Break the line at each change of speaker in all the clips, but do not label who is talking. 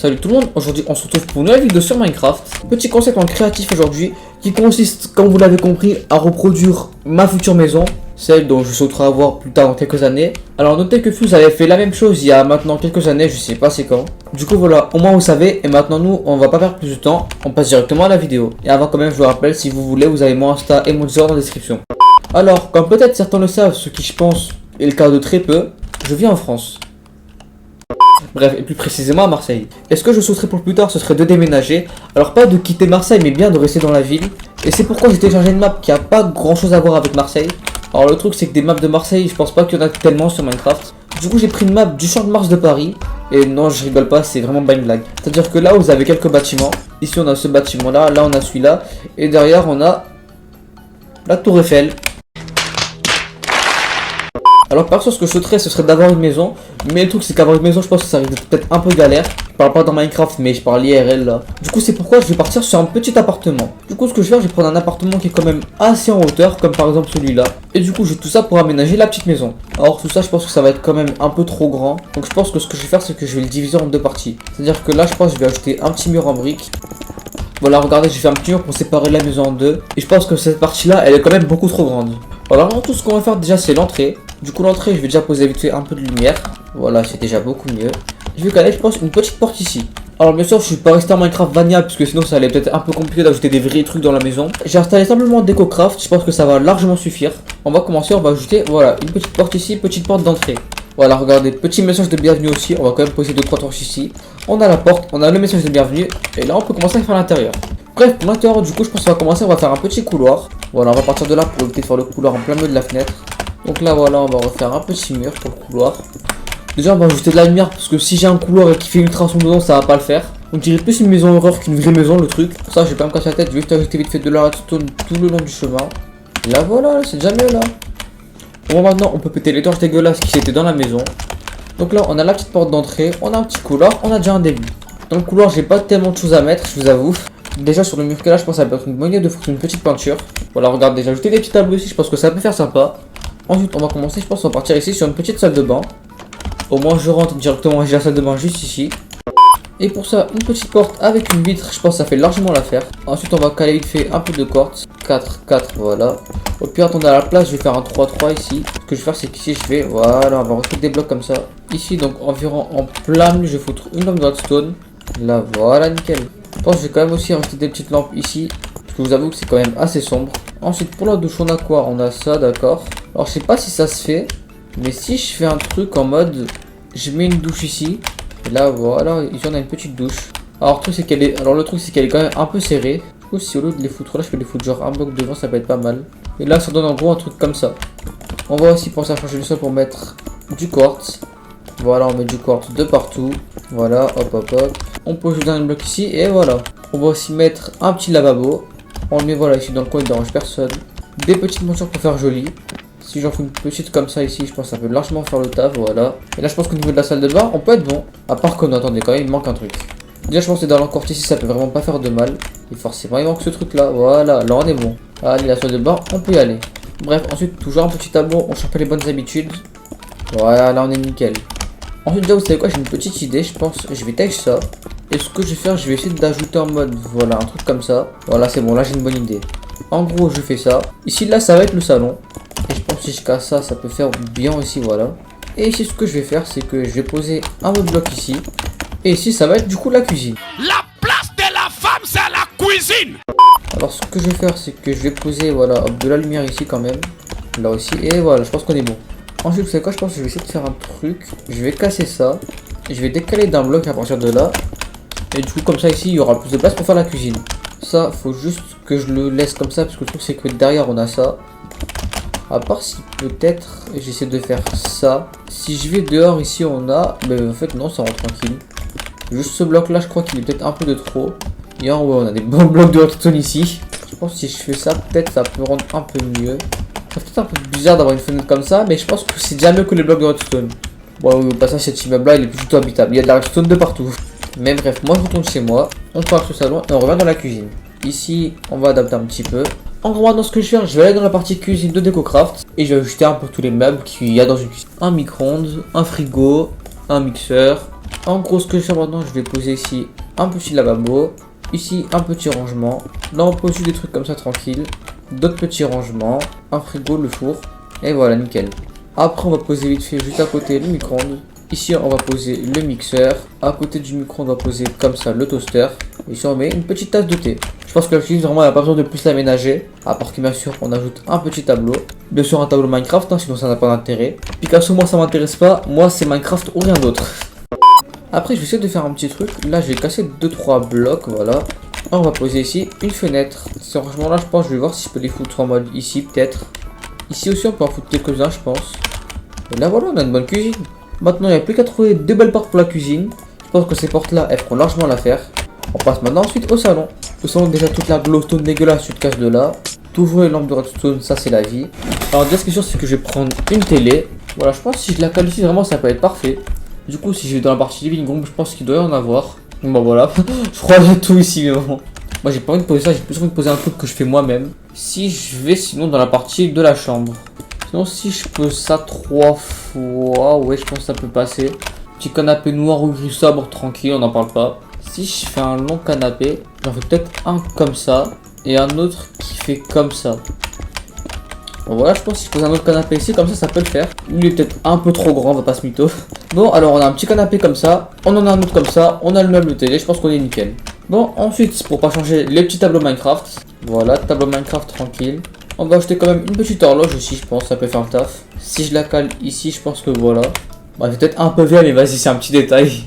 Salut tout le monde, aujourd'hui on se retrouve pour une nouvelle vidéo sur Minecraft. Petit concept en créatif aujourd'hui qui consiste, comme vous l'avez compris, à reproduire ma future maison, celle dont je souhaiterais avoir plus tard dans quelques années. Alors notez que Fuse avait fait la même chose il y a maintenant quelques années, je sais pas c'est quand. Du coup voilà, au moins vous savez, et maintenant nous on va pas perdre plus de temps, on passe directement à la vidéo. Et avant quand même je vous rappelle, si vous voulez, vous avez mon Insta et mon Discord dans la description. Alors, comme peut-être certains le savent, ce qui je pense est le cas de très peu, je vis en France. Bref, et plus précisément à Marseille. Et ce que je souhaiterais pour plus tard, ce serait de déménager. Alors pas de quitter Marseille, mais bien de rester dans la ville. Et c'est pourquoi j'ai téléchargé une map qui a pas grand chose à voir avec Marseille. Alors le truc c'est que des maps de Marseille, je pense pas qu'il y en a tellement sur Minecraft. Du coup j'ai pris une map du Champ de Mars de Paris. Et non, je rigole pas, c'est vraiment pas une blague. C'est-à-dire que là vous avez quelques bâtiments. Ici on a ce bâtiment là, là on a celui-là. Et derrière on a la Tour Eiffel. Alors perso ce que je souhaiterais ce serait d'avoir une maison. Mais le truc c'est qu'avoir une maison je pense que ça risque d'être peut-être un peu galère. Je parle pas dans Minecraft mais je parle IRL là. Du coup c'est pourquoi je vais partir sur un petit appartement. Du coup ce que je vais faire, je vais prendre un appartement qui est quand même assez en hauteur, comme par exemple celui-là. Et du coup j'ai tout ça pour aménager la petite maison. Alors tout ça je pense que ça va être quand même un peu trop grand. Donc je pense que ce que je vais faire c'est que je vais le diviser en deux parties. C'est à dire que là je pense que je vais ajouter un petit mur en briques. Voilà, regardez, j'ai fait un petit mur pour séparer la maison en deux. Et je pense que cette partie-là, elle est quand même beaucoup trop grande. Alors, tout ce qu'on va faire déjà, c'est l'entrée. Du coup, l'entrée, je vais déjà poser vite fait un peu de lumière. Voilà, c'est déjà beaucoup mieux. Je vais caler, je pense, une petite porte ici. Alors, bien sûr, je suis pas resté en Minecraft Vanilla, parce que sinon, ça allait peut-être un peu compliqué d'ajouter des vrais trucs dans la maison. J'ai installé simplement DecoCraft, je pense que ça va largement suffire. On va commencer, on va ajouter, voilà, une petite porte ici, petite porte d'entrée. Voilà, regardez, petit message de bienvenue aussi. On va quand même poser 2-3 torches ici. On a la porte, on a le message de bienvenue. Et là, on peut commencer à faire l'intérieur. Bref, pour l'intérieur, du coup, je pense qu'on va commencer. On va faire un petit couloir. Voilà, on va partir de là pour éviter de faire le couloir en plein milieu de la fenêtre. Donc là, voilà, on va refaire un petit mur pour le couloir. Déjà, on va ajouter de la lumière parce que si j'ai un couloir et qui fait ultra sombre dedans, ça va pas le faire. On dirait plus une maison horreur qu'une vraie maison, le truc. Pour ça, je vais pas me casser la tête. Je vais juste ajouter vite fait de la redstone tout le long du chemin. Et là, voilà, c'est déjà mieux là. Bon, maintenant, on peut péter les torches dégueulasses qui étaient dans la maison. Donc là, on a la petite porte d'entrée, on a un petit couloir, on a déjà un début. Dans le couloir, j'ai pas tellement de choses à mettre, je vous avoue. Déjà, sur le mur que là, je pense que ça peut être une bonne idée de foutre une petite peinture. Voilà, regardez, j'ai ajouté des petits tableaux ici, je pense que ça peut faire sympa. Ensuite, on va commencer, je pense, on va partir ici sur une petite salle de bain. Au moins, je rentre directement, j'ai la salle de bain juste ici. Et pour ça, une petite porte avec une vitre, je pense que ça fait largement l'affaire. Ensuite, on va caler vite fait un peu de quartz. 4, 4, voilà. Au pire, attendez à la place, je vais faire un 3, 3 ici. Ce que je vais faire, c'est qu'ici, je vais, voilà, on va recruter des blocs comme ça. Ici, donc, environ en plein milieu, je vais foutre une lampe de redstone. Là, voilà, nickel. Je pense que je vais quand même aussi rajouter des petites lampes ici. Parce que vous avouez que c'est quand même assez sombre. Ensuite, pour la douche, on a quoi? On a ça, d'accord. Alors, je sais pas si ça se fait. Mais si je fais un truc en mode, je mets une douche ici. Et là, voilà, ici, on a une petite douche. Alors, le truc, c'est qu'elle est quand même un peu serrée. Du coup, si au lieu de les foutre là, je peux les foutre genre un bloc devant, ça peut être pas mal. Et là, ça donne en gros un truc comme ça. On va aussi penser à changer le sol pour mettre du quartz. Voilà, on met du quartz de partout. Voilà, hop, hop, hop. On pose le dernier bloc ici et voilà. On va aussi mettre un petit lavabo. On le met voilà ici dans le coin, il ne dérange personne. Des petites montures pour faire joli. Si j'en fais une petite comme ça ici, je pense que ça peut largement faire le taf, voilà. Et là, je pense qu'au niveau de la salle de bain, on peut être bon. À part qu'on attendez quand même, il manque un truc. Déjà, je pense que dans l'encore ici, ça peut vraiment pas faire de mal. Et forcément, il manque ce truc là. Voilà, là on est bon. Allez, la salle de bain, on peut y aller. Bref, ensuite, toujours un petit tableau, on change pas les bonnes habitudes. Voilà, là on est nickel. Ensuite, déjà, vous savez quoi, j'ai une petite idée, je pense. Je vais tâcher ça. Et ce que je vais faire, je vais essayer d'ajouter en mode, voilà, un truc comme ça. Voilà, c'est bon, là j'ai une bonne idée. En gros, je fais ça. Ici, là, ça va être le salon. Et je pense que si je casse ça, ça peut faire bien aussi, voilà. Et ici, ce que je vais faire, c'est que je vais poser un autre bloc ici. Et ici, ça va être du coup la cuisine.
La place de la femme, c'est la cuisine.
Alors, ce que je vais faire, c'est que je vais poser, voilà, hop, de la lumière ici quand même. Là aussi, et voilà, je pense qu'on est bon. Ensuite, vous savez quoi, je pense que je vais essayer de faire un truc. Je vais casser ça. Je vais décaler d'un bloc à partir de là. Et du coup, comme ça, ici, il y aura plus de place pour faire la cuisine. Ça, faut juste que je le laisse comme ça, parce que le truc, c'est que derrière, on a ça. À part si peut-être j'essaie de faire ça. Si je vais dehors, ici, on a... Mais en fait, non, ça rentre tranquille. Juste ce bloc-là, je crois qu'il est peut-être un peu de trop. Et en haut, on a des bons blocs de redstone ici. Je pense que si je fais ça, peut-être ça peut rendre un peu mieux. Ça fait un peu bizarre d'avoir une fenêtre comme ça, mais je pense que c'est déjà mieux que les blocs de redstone. Bon, au passage, cet immeuble-là, il est plutôt habitable. Il y a de la redstone de partout. Mais bref, moi je retourne chez moi. On part ce salon et on revient dans la cuisine. Ici, on va adapter un petit peu. En gros, maintenant, ce que je vais faire, je vais aller dans la partie cuisine de DecoCraft. Et je vais ajouter un peu tous les meubles qu'il y a dans une cuisine. Un micro-ondes, un frigo, un mixeur, En gros, ce que je fais maintenant, je vais poser ici un petit lavabo, ici un petit rangement. Là, on pose juste des trucs comme ça tranquille, d'autres petits rangements, un frigo, le four, et voilà, nickel. Après, on va poser vite fait juste à côté le micro-ondes. Ici, on va poser le mixeur. À côté du micro-ondes, on va poser comme ça le toaster. Ici, on met une petite tasse de thé. Je pense que la cuisine, vraiment, il n'y a pas besoin de plus l'aménager. À part que, bien sûr, on ajoute un petit tableau. Bien sûr, un tableau Minecraft, hein, sinon ça n'a pas d'intérêt. Picasso, moi, ça m'intéresse pas. Moi, c'est Minecraft ou rien d'autre. Après, je vais essayer de faire un petit truc. Là, je vais casser 2-3 blocs, voilà. On va poser ici une fenêtre. Ce rangement là, je pense, je vais voir si je peux les foutre en mode ici, peut-être. Ici aussi, on peut en foutre quelques-uns, je pense. Et là, voilà, on a une bonne cuisine. Maintenant, il n'y a plus qu'à trouver 2 belles portes pour la cuisine. Je pense que ces portes-là, elles feront largement l'affaire. On passe maintenant ensuite au salon. Au salon, déjà, toute la glowstone dégueulasse, tu te casses de là. Toujours les lampes de redstone, ça, c'est la vie. Alors, déjà, ce qui est sûr, c'est que je vais prendre une télé. Voilà, je pense que si je la cale ici, vraiment, ça peut être parfait. Du coup, si je vais dans la partie living room, je pense qu'il doit y en avoir. Bon, voilà, je crois qu'il y a tout ici, mais bon. Moi, j'ai pas envie de poser ça, j'ai plus envie de poser un truc que je fais moi-même. Si je vais sinon dans la partie de la chambre. Sinon, si je pose ça 3 fois, ouais, je pense que ça peut passer. Petit canapé noir ou gris sobre, tranquille, on n'en parle pas. Si je fais un long canapé, j'en fais peut-être un comme ça et un autre qui fait comme ça. Bon, voilà, je pense que si je pose un autre canapé ici, comme ça peut le faire. Lui est peut-être un peu trop grand, on va pas se mytho. Bon, alors on a un petit canapé comme ça, on en a un autre comme ça, on a le meuble de télé, je pense qu'on est nickel. Bon, ensuite, pour pas changer les petits tableaux Minecraft, voilà, tableau Minecraft tranquille. On va ajouter quand même une petite horloge aussi, je pense, ça peut faire le taf. Si je la cale ici, je pense que voilà. Bah, c'est peut-être un peu vieille, mais vas-y, c'est un petit détail.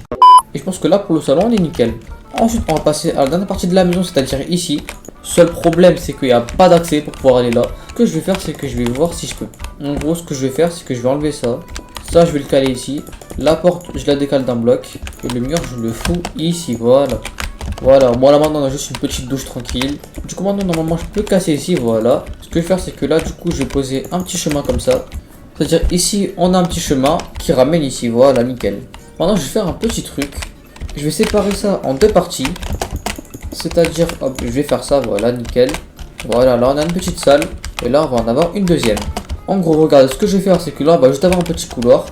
Et je pense que là, pour le salon, on est nickel. Ensuite, on va passer à la dernière partie de la maison, c'est-à-dire ici. Seul problème, c'est qu'il n'y a pas d'accès pour pouvoir aller là. Ce que je vais faire, c'est que je vais voir si je peux. En gros, ce que je vais faire, c'est que je vais enlever ça. Ça, je vais le caler ici. La porte, je la décale d'un bloc. Et le mur, je le fous ici, voilà. Voilà, bon là maintenant on a juste une petite douche tranquille. Du coup maintenant normalement je peux casser ici, voilà. Ce que je vais faire c'est que là du coup je vais poser un petit chemin comme ça. C'est-à-dire ici on a un petit chemin qui ramène ici, voilà, nickel. Maintenant je vais faire un petit truc. Je vais séparer ça en 2 parties. C'est-à-dire, hop, je vais faire ça, voilà, nickel. Voilà, là on a une petite salle. Et là on va en avoir une deuxième. En gros, regardez, ce que je vais faire c'est que là on va juste avoir un petit couloir.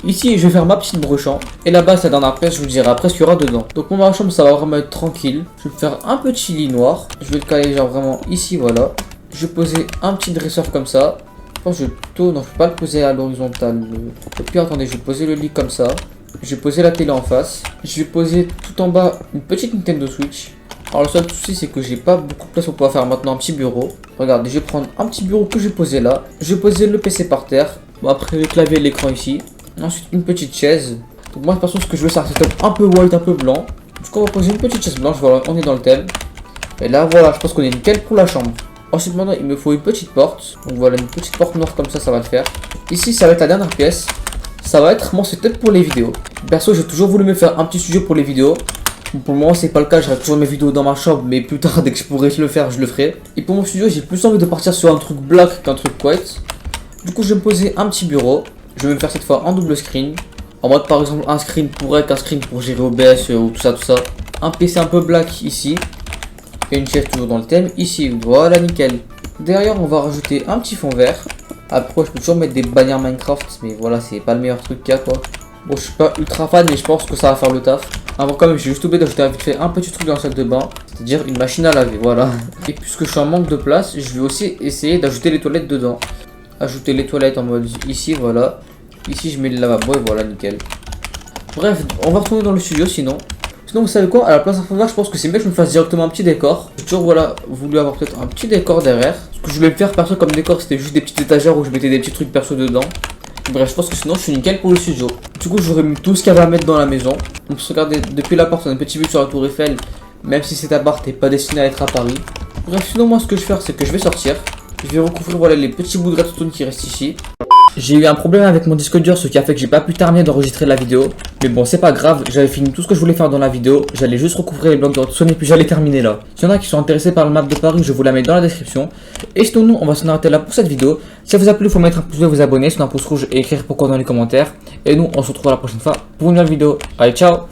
Ici, je vais faire ma petite brochant. Et là-bas, c'est dans la pièce, je vous dirai après ce qu'il y aura dedans. Donc, ma chambre, ça va vraiment être tranquille. Je vais faire un petit lit noir. Je vais le caler, genre vraiment ici, voilà. Je vais poser un petit dresseur comme ça. Je pense que je tourne, non, je peux pas le poser à l'horizontale. Et puis, attendez, je vais poser le lit comme ça. Je vais poser la télé en face. Je vais poser tout en bas une petite Nintendo Switch. Alors, le seul souci, c'est que j'ai pas beaucoup de place pour pouvoir faire maintenant un petit bureau. Regardez, je vais prendre un petit bureau que je vais poser là. Je vais poser le PC par terre. Bon, après, le clavier et l'écran ici. Ensuite une petite chaise. Donc moi de toute façon ce que je veux c'est un setup un peu white, un peu blanc. Du coup on va poser une petite chaise blanche, voilà, on est dans le thème. Et là voilà, je pense qu'on est nickel pour la chambre. Ensuite maintenant il me faut une petite porte. Donc voilà, une petite porte noire comme ça, ça va le faire. Ici ça va être la dernière pièce. Ça va être mon setup pour les vidéos. Perso j'ai toujours voulu me faire un petit studio pour les vidéos. Bon, pour le moment c'est pas le cas, j'aurai toujours mes vidéos dans ma chambre. Mais plus tard dès que je pourrai le faire, je le ferai. Et pour mon studio j'ai plus envie de partir sur un truc black qu'un truc white. Du coup je vais me poser un petit bureau. Je vais me faire cette fois en double screen. En mode par exemple un screen pour rec, un screen pour gérer OBS ou tout ça. Un PC un peu black ici. Et une chaise toujours dans le thème ici. Voilà, nickel. Derrière on va rajouter un petit fond vert. Après je peux toujours mettre des bannières Minecraft. Mais voilà, c'est pas le meilleur truc qu'il y a quoi. Bon, je suis pas ultra fan mais je pense que ça va faire le taf. Avant quand même j'ai juste oublié d'ajouter vite fait un petit truc dans la salle de bain. C'est-à-dire une machine à laver, voilà. Et puisque je suis en manque de place, je vais aussi essayer d'ajouter les toilettes dedans. Ajouter les toilettes en mode ici, voilà. Ici je mets le lavabo et voilà, nickel. Bref, on va retourner dans le studio sinon. Sinon vous savez quoi, à la place d'un fond vert je pense que c'est mieux que je me fasse directement un petit décor. J'ai toujours voilà voulu avoir peut-être un petit décor derrière. Ce que je voulais me faire perso comme décor c'était juste des petites étagères où je mettais des petits trucs perso dedans. Bref, je pense que sinon je suis nickel pour le studio. Du coup j'aurais mis tout ce qu'il y avait à mettre dans la maison. Donc regardez, depuis l'appart on a une petite vue sur la tour Eiffel. Même si cet appart n'est pas destiné à être à Paris. Bref, sinon moi ce que je vais faire c'est que je vais sortir. Je vais recouvrir voilà les petits bouts de redstone qui restent ici. J'ai eu un problème avec mon disque dur, ce qui a fait que j'ai pas pu terminer d'enregistrer la vidéo. Mais bon, c'est pas grave, j'avais fini tout ce que je voulais faire dans la vidéo. J'allais juste recouvrir les blocs de redstone et puis j'allais terminer là. S'il y en a qui sont intéressés par le map de Paris, je vous la mets dans la description. Et sinon, nous, on va s'en arrêter là pour cette vidéo. Si ça vous a plu, il faut mettre un pouce bleu, vous abonner, sur un pouce rouge et écrire pourquoi dans les commentaires. Et nous, on se retrouve la prochaine fois pour une nouvelle vidéo. Allez, ciao!